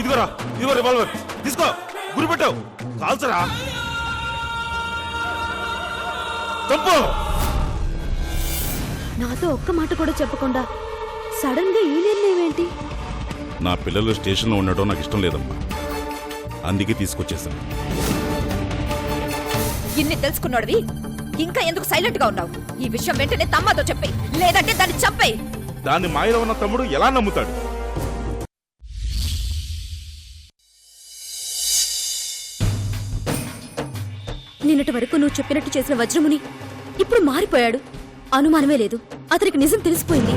ఇదిగోరా, ఇదిగో రివాల్వర్ తీసుకో, గురి పెట్టావు, కాల్చరా, తప్పు. నాతో ఒక్క మాట కూడా చెప్పకుండా సడన్ గా ఈ నిర్ణయం ఏంటి? నా పిల్లలు స్టేషన్లో ఉండటం నాకు ఇష్టం లేదమ్మా, అందుకే తీసుకొచ్చేసాను. ఇన్ని తెలుసుకున్నాడువి ఇంకా ఎందుకు సైలెంట్ గా ఉన్నావు? ఈ విషయం వెంటనే తమ్మతో చెప్పేయ్, లేదంటే దాన్ని చంపేయ్. దాన్ని మాయలో ఉన్న తమ్ముడు ఎలా నమ్ముతాడు? నిన్నటి వరకు నువ్వు చెప్పినట్టు చేసిన వజ్రముని ఇప్పుడు మారిపోయాడు. అనుమానమే లేదు, అతనికి నిజం తెలిసిపోయింది.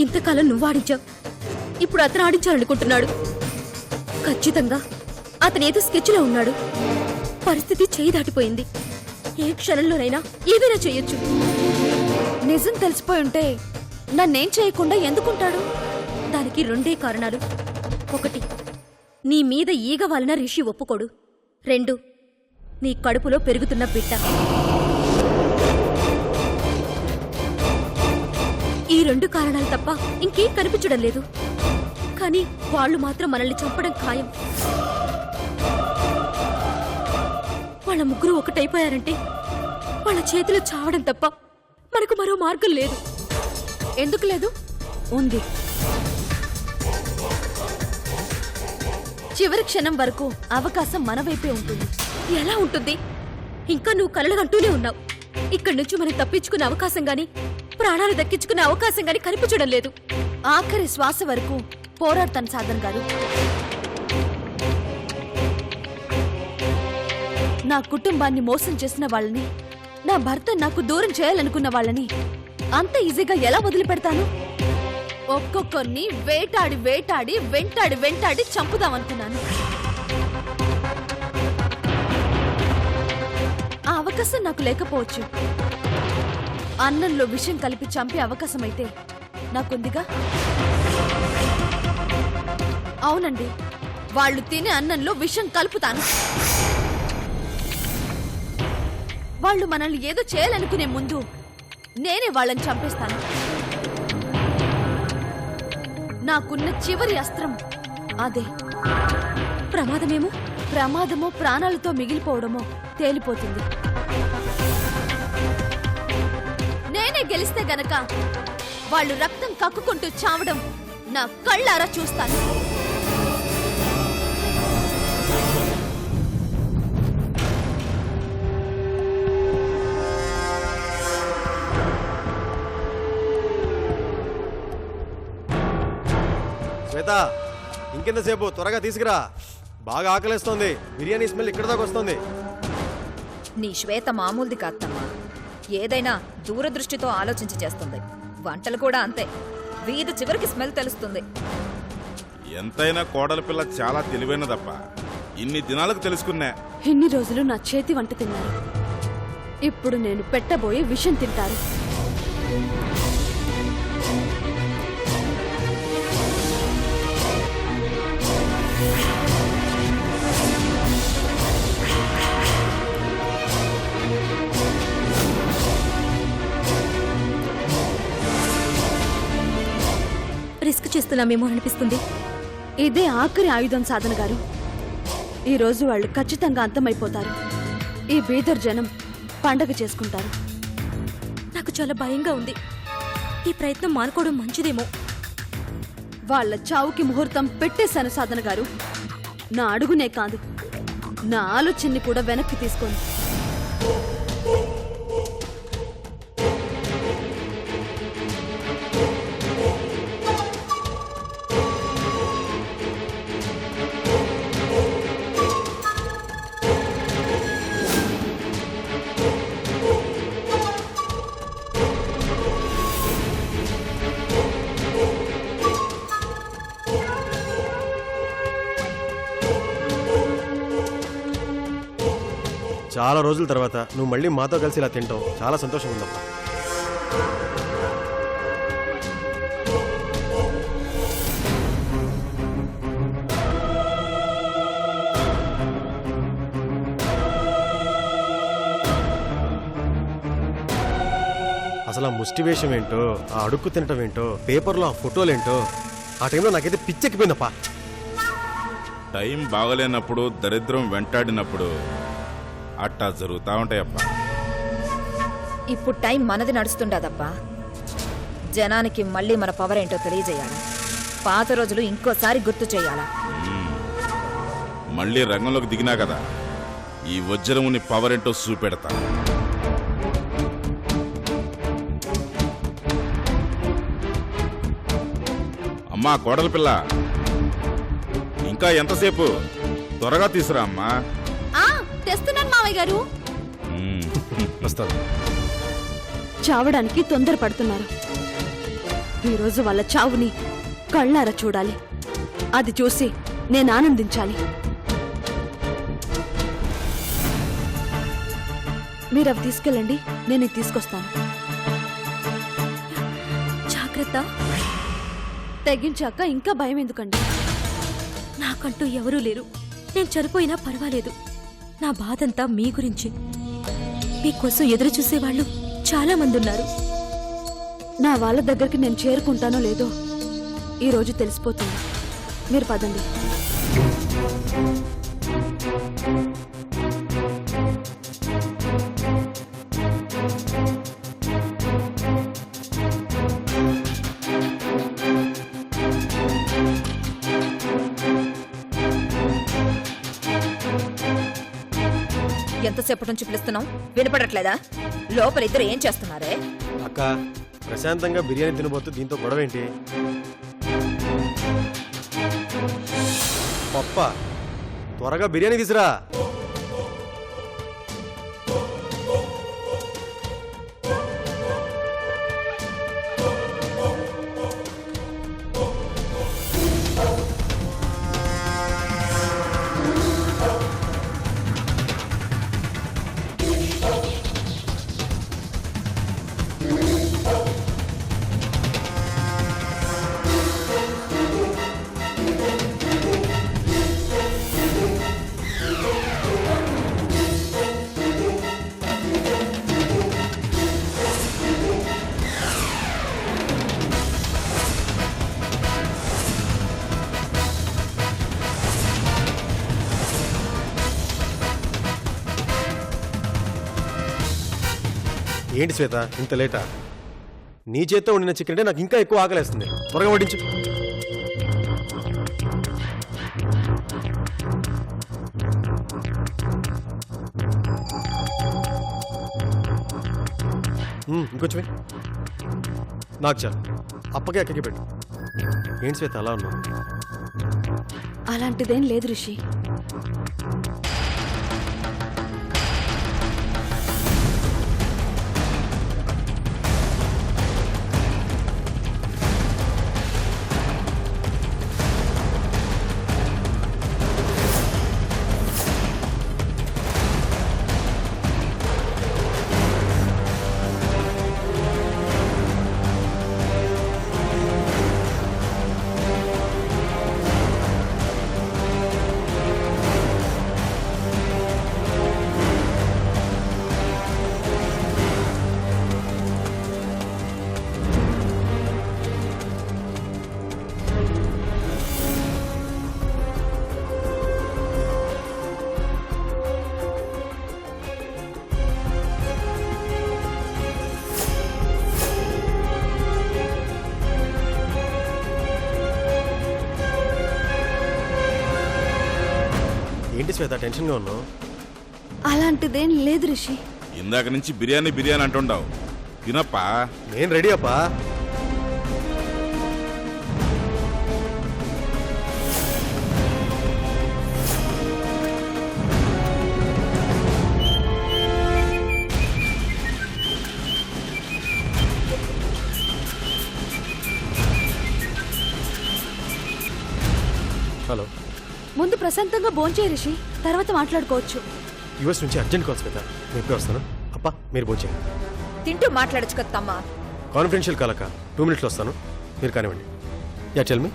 ఇంతకాలం నువ్వు ఆడించావు, ఇప్పుడు అతను ఆడించాలనుకుంటున్నాడు. ఖచ్చితంగా అతనేదో స్కెచ్లో ఉన్నాడు. పరిస్థితి చేయి దాటిపోయింది. ఏ క్షణంలోనైనా ఏదైనా చేయొచ్చు. నిజం తెలిసిపోయి ఉంటే నన్నేం చేయకుండా ఎందుకుంటాడు? దానికి రెండే కారణాలు. ఒకటి, నీ మీద ఈగ వలన రిషి ఒప్పుకోడు. రెండు, నీ కడుపులో పెరుగుతున్న బిడ్డ. ఈ రెండు కారణాలు తప్ప ఇంకేం కనిపించడం లేదు. కానీ వాళ్ళు మాత్రం మనల్ని చంపడం ఖాయం. వాళ్ళ ముగ్గురు ఒకటైపోయారంటే వాళ్ళ చేతిలో చావడం తప్ప మనకు మరో మార్గం లేదు. ఎందుకు లేదు? ఉంది. చివరి క్షణం వరకు అవకాశం మన వైపే ఉంటుంది. ఎలా ఉంటుంది? ఇంకా నువ్వు కలలుగంటూనే ఉన్నావు. ఇక్కడి నుంచి మనం తప్పించుకునే అవకాశం గాని, ప్రాణాలు దక్కించుకునే అవకాశం గాని కనిపించడం లేదు. ఆఖరి శ్వాస వరకు పోరాడతాను సాధన్ గారు. నా కుటుంబాన్ని మోసం చేసిన వాళ్ళని, నా భర్త నాకు దూరం చేయాలనుకున్న వాళ్ళని అంత ఈజీగా ఎలా వదిలిపెడతాను? ఒక్కొక్కరిని వేటాడి వేటాడి వెంటాడి వెంటాడి చంపుదామనుకున్నాను. ఆ అవకాశం నాకు లేకపోవచ్చు. అన్నంలో విషం కలిపి చంపే అవకాశం అయితే నాకుందిగా. అవునండి, వాళ్ళు తినే అన్నంలో విషం కలుపుతాను. వాళ్ళు మనల్ని ఏదో చేయాలనుకునే ముందు నేనే వాళ్ళని చంపేస్తాను. నాకున్న చివరి అస్త్రం అదే. ప్రమాదమేమో ప్రమాదమో ప్రాణాలతో మిగిలిపోవడమో తేలిపోతుంది. నేనే గెలిస్తే గనక వాళ్ళు రక్తం కక్కుకుంటూ చావడం నా కళ్ళారా చూస్తాను. శ్వేత, ఇంకెంతసేపు? త్వరగా తీసుకురా, బాగా ఆకలిస్తోంది. బిర్యానీ స్మెల్ ఇక్కడ దాకా వస్తుంది. నీ శ్వేత మామూలుది కాదమ్మా, ఏదైనా దూరదృష్టితో ఆలోచించి చేస్తుంది. వంటలు కూడా అంతే, వీధి చివరికి స్మెల్ తెలుస్తుంది. ఎంతైనా కోడల పిల్ల చాలా తెలివైనదప్ప, ఇన్ని దినాలకు తెలుసుకున్నా. ఇన్ని రోజులు నా చేతి వంట తిన్నారు, ఇప్పుడు నేను పెట్టబోయే విషం తింటారు. రిస్క్ చేస్తున్నామేమో అనిపిస్తుంది. ఇదే ఆఖరి ఆయుధం సాధన గారు. ఈ రోజు వాళ్ళు ఖచ్చితంగా అంతమైపోతారు. ఈ బీదర్ జనం పండగ చేసుకుంటారు. నాకు చాలా భయంగా ఉంది. ఈ ప్రయత్నం మానుకోవడం మంచిదేమో. వాళ్ళ చావుకి ముహూర్తం పెట్టేశాను సాధన గారు. నా అడుగునే కాదు, నా ఆలోచనని కూడా వెనక్కి తీసుకోండి. చాలా రోజుల తర్వాత నువ్వు మళ్ళీ మాతో కలిసి ఇలా తింటావు చాలా సంతోషంగా ఉందమ్మా. అసలు ఆ ముష్టి వేషం ఏంటో, ఆ అడుక్కు తినటం ఏంటో, పేపర్లో ఆ ఫోటోలు ఏంటో, ఆ టైంలో నాకైతే పిచ్చెక్కిపోయిందప్పా. టైం బాగలేనప్పుడు దరిద్రం వెంటాడినప్పుడు అట్టా జరుగుతూ ఉంటాయప్పా. ఇప్పుడు టైం మనది నడుస్తుండదబ్బా. జనానికి మళ్ళీ మన పవర్ ఏంటో తెలియజేయాలి. పాత రోజులు ఇంకోసారి గుర్తు చేయాలా. మళ్ళీ రంగంలోకి దిగినా కదా, ఈ వజ్రముని పవర్ ఏంటో చూపెడతా. అమ్మా కోడల పిల్ల, ఇంకా ఎంతసేపు? త్వరగా తీసురా అమ్మా. తెస్తున్నాను మావయ్య గారు. వస్తాను. చావడానికి తొందరపడుతున్నారు. ఈరోజు వాళ్ళ చావుని కళ్ళారా చూడాలి. అది చూసి నేను ఆనందించాలి. మీరు అవి తీసుకెళ్ళండి, నేను ఇది తీసుకొస్తాను. జాగ్రత్త. తెగించాక ఇంకా భయం ఎందుకండి? నాకంటూ ఎవరూ లేరు. నేను చనిపోయినా పర్వాలేదు. నా బాధంతా మీ గురించి. మీకోసం ఎదురు చూసేవాళ్ళు చాలా మంది ఉన్నారు. నా వాళ్ళ దగ్గరికి నేను చేరుకుంటానో లేదో ఈ రోజు తెలిసిపోతుంది. మీరు పదండి. ఎంతసేపటి నుంచి పిలుస్తున్నావు? వినపడట్లేదా? లోపల ఇద్దరు ఏం చేస్తున్నారే? అక్క, ప్రశాంతంగా బిర్యానీ తినబోతూ దీంతో గొడవ ఏంటి? పప్ప, త్వరగా బిర్యానీ తీసురా. ఏంటి శ్వేత, ఇంత లేటా? నీ చేత్తో వండిన చికెన్ అంటే నాకు ఇంకా ఎక్కువ ఆకలేస్తుంది. త్వరగా వడ్డించు. ఇంకొంచెం నాకు చాలు. అప్పకే అక్కకి పెట్టు. ఏంటి శ్వేత అలా ఉన్నావు? అలాంటిదేం లేదు రిషి. ఏంటి శ్వేత టెన్షన్గా ఉన్నావు? అలాంటిదేం లేదు రిషి. ఇందాక నుంచి బిర్యానీ బిర్యానీ అంటుండవు. తినప్పా. నేను రెడీ అప్పా. హలో, ముందు ప్రశాంతంగా భోంచేయి రిషి, తర్వాత మాట్లాడుకోవచ్చు. యూఎస్ నుంచి అర్జెంట్ కాల్స్ కదా, నేను ఇప్పుడే వస్తాను. అప్ప, మీరు భోంచేయండి. తింటూ మాట్లాడచ్చు కదా తమ్మా. కాన్ఫిడెన్షియల్ కాలక 2 minutesలో వస్తాను, మీరు కానివ్వండి. Yeah tell me.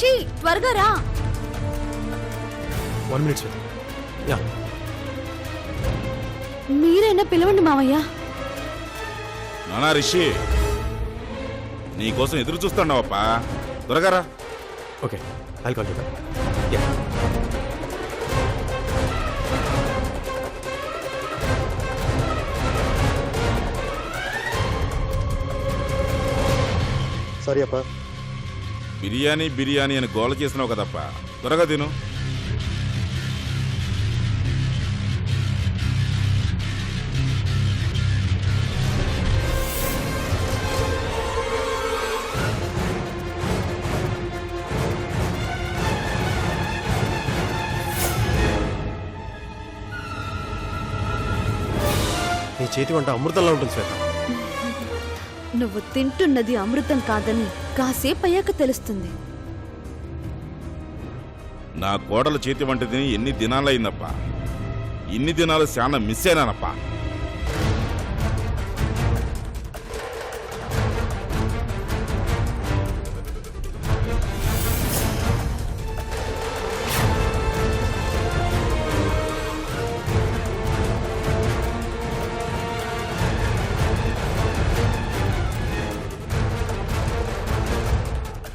రిషి త్వరగా రా. 1 minute శ్వేత. యా మీరైనా పిలవండి మావయ్య. నానా రిషి నీకోసం ఎదురు చూస్తున్నావప్పా, త్వరగా రా. Okay I'll call you back. Yeah sorry అప్పా. బిర్యానీ బిర్యానీ అని గోల చేసినావు కదప్ప, త్వరగా తిను. నీ చేతి వంట అమృతంలా ఉంటుంది శ్వేత. నువ్వు తింటున్నది అమృతం కాదని కాసేపు అయ్యాక తెలుస్తుంది. నా కోడల చేతి వంట తిని ఎన్ని దినాలయ్యిందప్ప, ఇన్ని దినాలు చాలా మిస్ అయినానప్ప.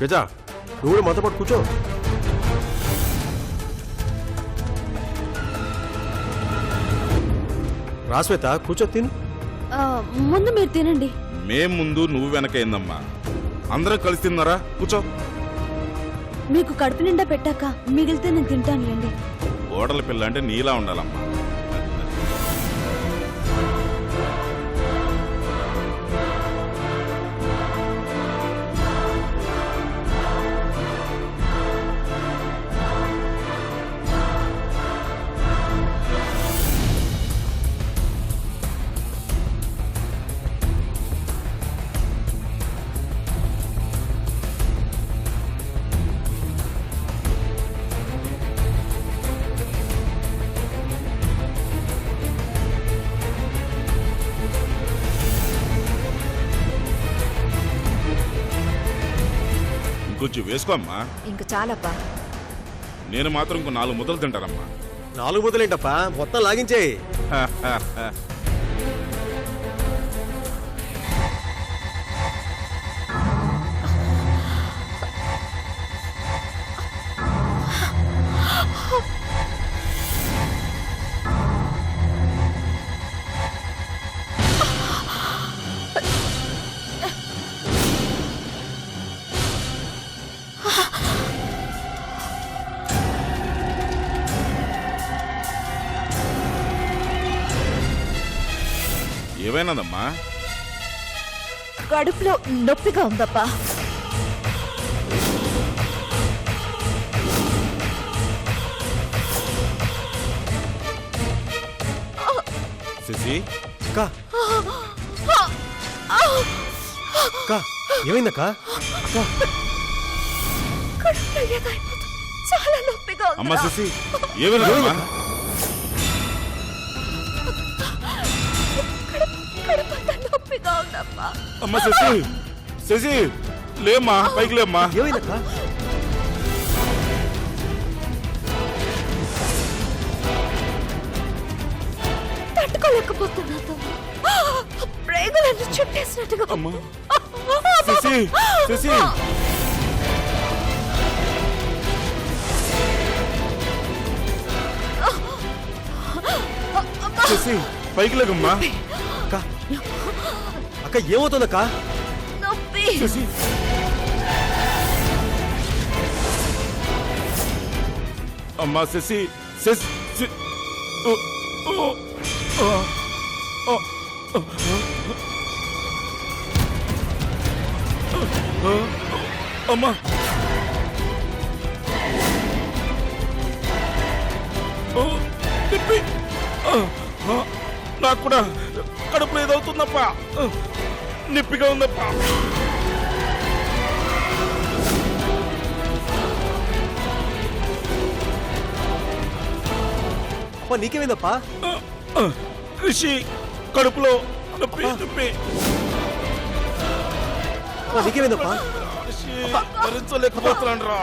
గజా నువ్వు కూడా మనతో పాటు కూర్చో. రా శ్వేత కూర్చో తిను. ముందు మీరు తినండి. మేం ముందు నువ్వు వెనకైందమ్మా, అందరం కలిసి తిన్నారా, కూర్చో. మీకు కడుపు నిండా పెట్టాక మిగిలితే నేను తింటానులేండి. కోడల పిల్ల అంటే నీలా ఉండాలమ్మా. ఇంకొంచెం వేసుకో అమ్మా. ఇంక చాలప్పా. నేను మాత్రం ఇంకో 4 ముద్దలు తింటానమ్మా. 4 ముద్దలేంటప్పా, మొత్తం లాగించేయి. ఏమైనాదమ్మా? కడుపులో నొప్పిగా ఉందప్పా. శశి అక్కా అక్కా ఏమైందక్కా? అక్కా చాలా నొప్పిగా ఉంది. అమ్మా శశి ఏమైనాదమ్మా? నొప్పిగా ఉందప్పా. అమ్మా శశి, శశి లేమ్మా, పైకి లేమ్మా. ఏమైందక్కా? తట్టుకోలేకపోతున్నాను, ప్రేగులన్నీ చుట్టేసినట్టుగా. అమ్మా శశి, శశి శశి పైకి లేకమ్మా. అక్కా అక్క ఏమవుతుందక్కా? నొప్పి. శశి అమ్మా శశి, శశి ఓ, ఓ, ఓ, ఓ, ఓ, అమ్మా ఓ, తిప్పి. నాకు కూడా కడుపులో ఏదవుతుందప్ప, నొప్పిగా ఉందప్ప. అప్ప నీకేమైందప్పా? రిషి కడుపులో నొప్పి, నొప్పి. నీకేమైందప్పా? రిషి భరించలేకపోతున్నాను రా.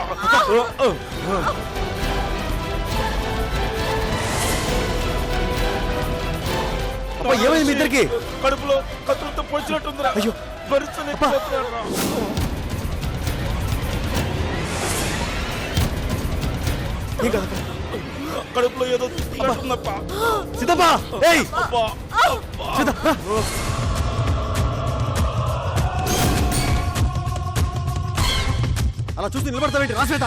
అబ్బా ఏమైంది మీ ఇద్దరికి? కడుపులో కత్తులతో పొడిచినట్టుందిరా. అయ్యో. భరించలేకపోతున్నాను రా. ఏం కాదు కడుపులో ఏదో తిన్నట్టుందప్ప. సీతప్పా ఏయ్ అబ్బా. సీత రా. అలా చూసి నిలబడతావేంటి రా శ్వేత.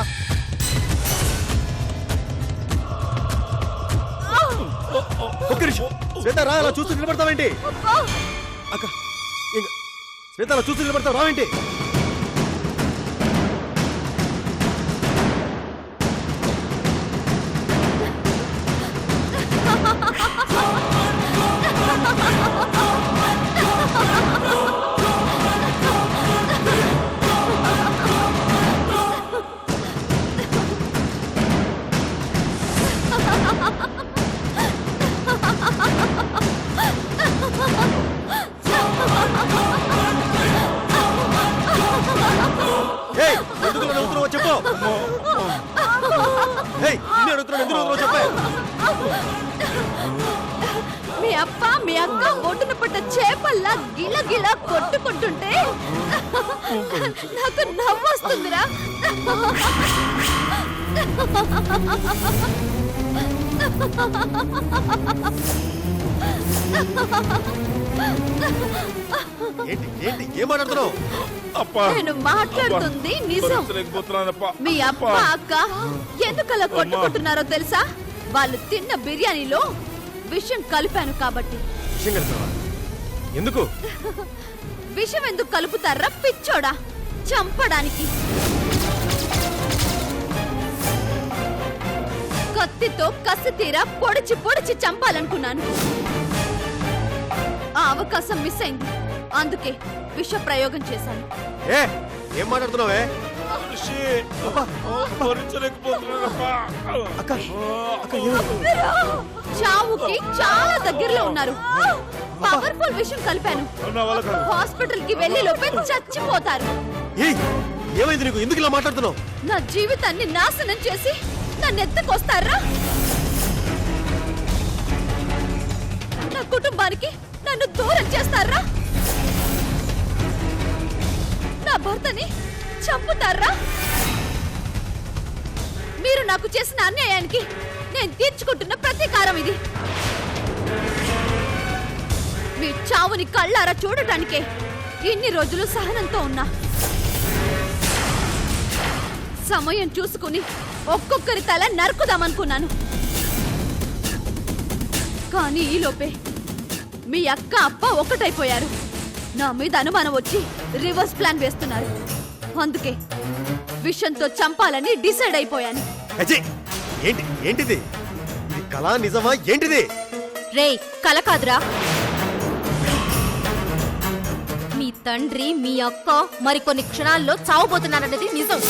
ఒక్క నిమిషం శ్వేత రా, అలా చూసి నిలబడతావేంటి? అక్క ఇంకా శ్వేత అలా చూసి నిలబడతావు రావేంటి? ఏయ్ ఎందుకు ఇలా నవ్వుతున్నావో చెప్పు. ఏయ్ నిన్ను అడుగుతున్నాను ఎందుకు నవ్వుతున్నావో చెప్పే. మీ అప్ప మీ అక్క ఒడ్డున పడ్డ చేపల్లా గిలగిలా కొట్టుకుంటుంటే నాకు నవ్వు వస్తుందిరా. ఏంటి ఏంటి ఏం మాట్లాడుతున్నావు? అప్పా. నేను మాట్లాడుతుంది నిజం. భరించలేకపోతున్నానప్పా. మీ అప్ప అక్క ఎందుకలా కొట్టుకుంటున్నారో తెలుసా? వాళ్ళు తిన్న బిర్యానీలో విషం కలిపాను కాబట్టి. విషయం కలిపావా? ఎందుకు? విషం ఎందుకు కలుపుతారా పిచ్చోడా? చంపడానికి. కత్తితో కసి తీరా పొడిచి పొడిచి చంపాలనుకున్నాను. ఆ అవకాశం మిస్ అయింది. అందుకే విష ప్రయోగం చేశాను. ఏ ఏం మాట్లాడుతున్నావే? ఋషి. భరించలేకపోతున్నానప్పా. అక్క అక్క ఏమైంది? చావుకి చాలా దగ్గరలో ఉన్నారు. పవర్ఫుల్ విషం కలిపాను. నా వల్ల కాదు. హాస్పిటల్ కి వెళ్లి లోపే చచ్చిపోతారు. ఏయ్ ఏమైంది నీకు? ఎందుకు ఇలా మాట్లాడుతున్నావు? నా జీవితాన్ని నాశనం చేసి నన్ను ఎత్తుకొస్తారా? నా కుటుంబానికి నన్ను దూరం చేస్తారా? నా భర్తని చంపుతారా? మీరు నాకు చేసిన అన్యాయానికి నేను తీర్చుకుంటున్న ప్రతీకారం ఇది. మీ చావుని కళ్ళారా చూడటానికే ఇన్ని రోజులు సహనంతో ఉన్నా. సమయం చూసుకుని ఒక్కొక్కరి తల నరుకుదామనుకున్నాను. కానీ ఈలోపే మీ అక్క అప్ప ఒక్కటైపోయారు. నా మీద అనుమానం వచ్చి రివర్స్ ప్లాన్ వేస్తున్నారు. అందుకే విషంతో చంపాలని డిసైడ్ అయిపోయాను. అజయ్ ఏంటి ఏంటిది? ఇది కళా నిజమా ఏంటిది? రేయ్ కల కాదురా. మీ తండ్రి మీ అక్క మరికొన్ని క్షణాల్లో చావబోతున్నారన్నది నిజం.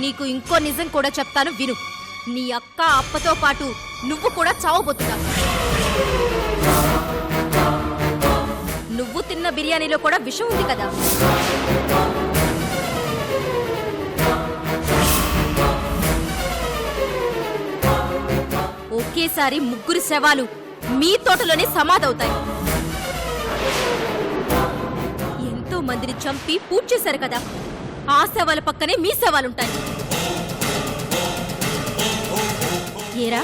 నీకు ఇంకో నిజం కూడా చెప్తాను విను. నీ అక్క అప్పతో పాటు నువ్వు కూడా చావబోతున్నావు. నువ్వు తిన్న బిర్యానీలో కూడా విషం ఉంది కదా. ఒకేసారి ముగ్గురు శవాలు మీ తోటలోనే సమాధవుతాయి. ఎంతో మందిని చంపి పూజ చేశారు కదా, ఆ శవాల పక్కనే మీ శవాలుంటాయి. ఏరా,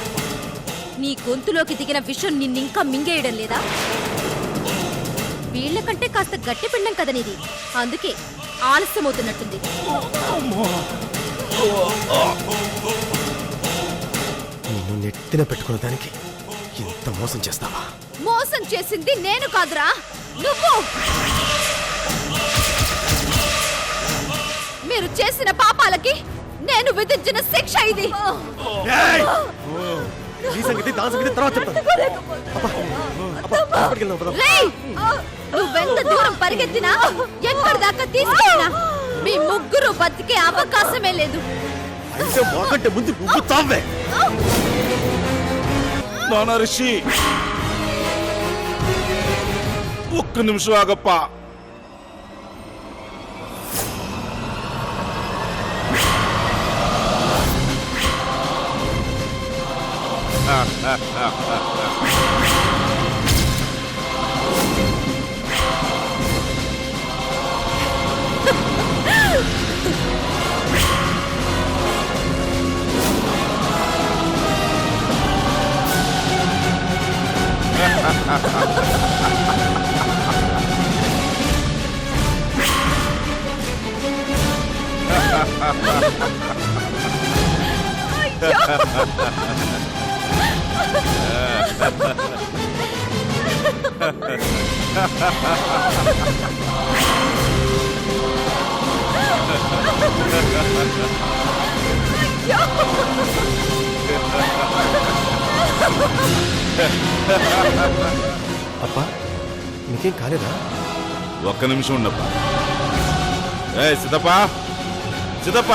నీ గొంతులోకి దిగిన విషం నిన్నింకా మింగేయడం లేదా? వీళ్లకంటే కాస్త గట్టి పిండం కదా నీది, అందుకే ఆలస్యమవుతున్నట్టుంది. నిన్ను నెత్తిన పెట్టుకున్న దానికి ఎంత మోసం చేస్తావా? మోసం చేసింది నేను కాదురా, నువ్వు. మీరు చేసిన పాపాలకి నేను విధించిన శిక్ష ఇది. ఏయ్! ఈ సంగతి దాని సంగతి తర్వాత చెప్తాను. అబ్బా, హాస్పిటల్కి వెళ్దాం, పద. రేయ్! నువ్వెంత దూరం పరిగెత్తినా ఎక్కడి దాకా తీసుకెళ్ళినా మీ ముగ్గురు బతికే అవకాశమే లేదు. అయితే మాకంటే ముందు నువ్వు తావే. నానా ఋషి, ఒక్క నిమిషం ఆగప్పా. అప్పా నీకేం కాలేదా? ఒక్క నిమిషం ఉండప్పా. ఏ సిద్ధప్ప, సిద్ధప్ప,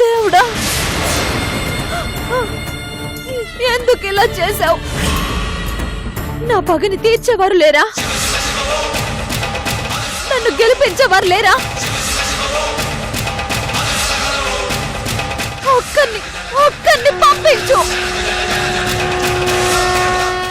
దేవుడా, ఎందుకు ఇలా చేశావు? నా పగని తీర్చేవారు లేరా? నన్ను గెలిపించేవారు లేరా? ఒక్కరిని పంపించు.